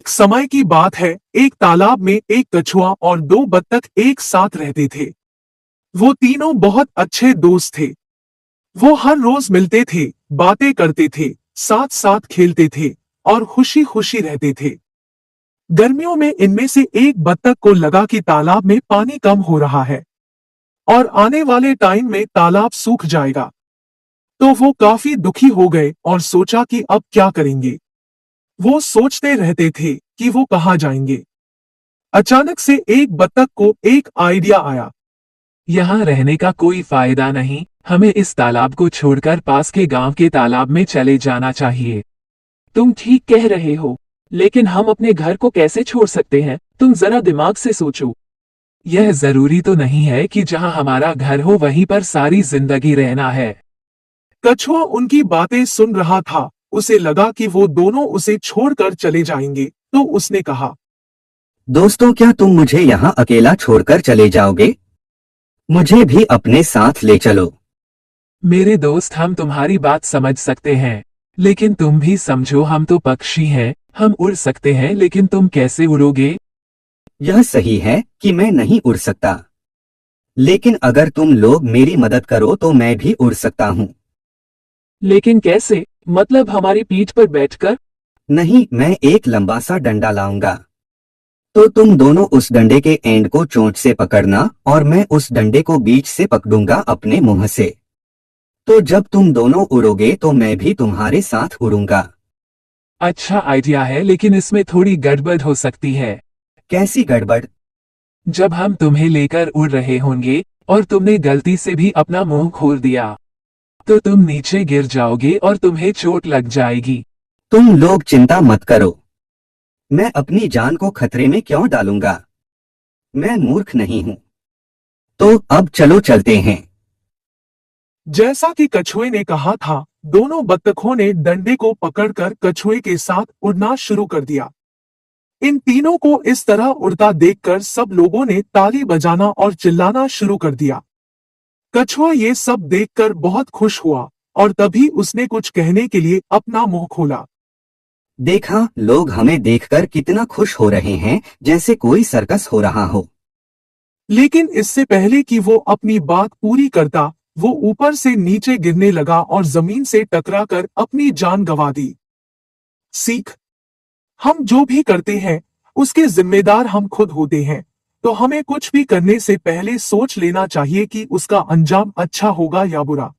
एक समय की बात है, एक तालाब में एक कछुआ और दो बत्तख एक साथ रहते थे। वो तीनों बहुत अच्छे दोस्त थे। वो हर रोज मिलते थे, बातें करते थे, साथ साथ खेलते थे और खुशी खुशी रहते थे। गर्मियों में इनमें से एक बत्तख को लगा कि तालाब में पानी कम हो रहा है और आने वाले टाइम में तालाब सूख जाएगा। तो वो काफी दुखी हो गए और सोचा कि अब क्या करेंगे। वो सोचते रहते थे कि वो कहाँ जाएंगे। अचानक से एक बत्तख को एक आइडिया आया। यहाँ रहने का कोई फायदा नहीं, हमें इस तालाब को छोड़कर पास के गांव के तालाब में चले जाना चाहिए। तुम ठीक कह रहे हो, लेकिन हम अपने घर को कैसे छोड़ सकते हैं? तुम जरा दिमाग से सोचो। यह जरूरी तो नहीं है कि जहाँ हमारा घर हो वहीं पर सारी जिंदगी रहना है। कछुआ उनकी बातें सुन रहा था। उसे लगा कि वो दोनों उसे छोड़कर चले जाएंगे, तो उसने कहा, दोस्तों, क्या तुम मुझे यहाँ अकेला छोड़कर चले जाओगे? मुझे भी अपने साथ ले चलो। मेरे दोस्त, हम तुम्हारी बात समझ सकते हैं, लेकिन तुम भी समझो, हम तो पक्षी हैं, हम उड़ सकते हैं, लेकिन तुम कैसे उड़ोगे? यह सही है कि मैं नहीं उड़ सकता, लेकिन अगर तुम लोग मेरी मदद करो तो मैं भी उड़ सकता हूँ। लेकिन कैसे? मतलब हमारी पीठ पर बैठकर? नहीं, मैं एक लंबा सा डंडा लाऊंगा। तो तुम दोनों उस डंडे के एंड को चोंच से पकड़ना और मैं उस डंडे को बीच से पकड़ूंगा अपने मुंह से। तो जब तुम दोनों उड़ोगे तो मैं भी तुम्हारे साथ उड़ूंगा। अच्छा आइडिया है, लेकिन इसमें थोड़ी गड़बड़ हो सकती है। कैसी गड़बड़? जब हम तुम्हें लेकर उड़ रहे होंगे और तुमने गलती से भी अपना मुंह खोल दिया, तो तुम नीचे गिर जाओगे और तुम्हें चोट लग जाएगी। तुम लोग चिंता मत करो, मैं अपनी जान को खतरे में क्यों डालूंगा? मैं मूर्ख नहीं हूँ। तो अब चलो चलते हैं। जैसा कि कछुए ने कहा था, दोनों बत्तखों ने डंडे को पकड़कर कछुए के साथ उड़ना शुरू कर दिया। इन तीनों को इस तरह उड़ता देखकर सब लोगों ने ताली बजाना और चिल्लाना शुरू कर दिया। कछुआ ये सब देखकर बहुत खुश हुआ और तभी उसने कुछ कहने के लिए अपना मुंह खोला। देखा, लोग हमें देखकर कितना खुश हो रहे हैं, जैसे कोई सर्कस हो रहा हो। लेकिन इससे पहले कि वो अपनी बात पूरी करता, वो ऊपर से नीचे गिरने लगा और जमीन से टकराकर अपनी जान गंवा दी। सीख: हम जो भी करते हैं उसके जिम्मेदार हम खुद होते हैं, तो हमें कुछ भी करने से पहले सोच लेना चाहिए कि उसका अंजाम अच्छा होगा या बुरा।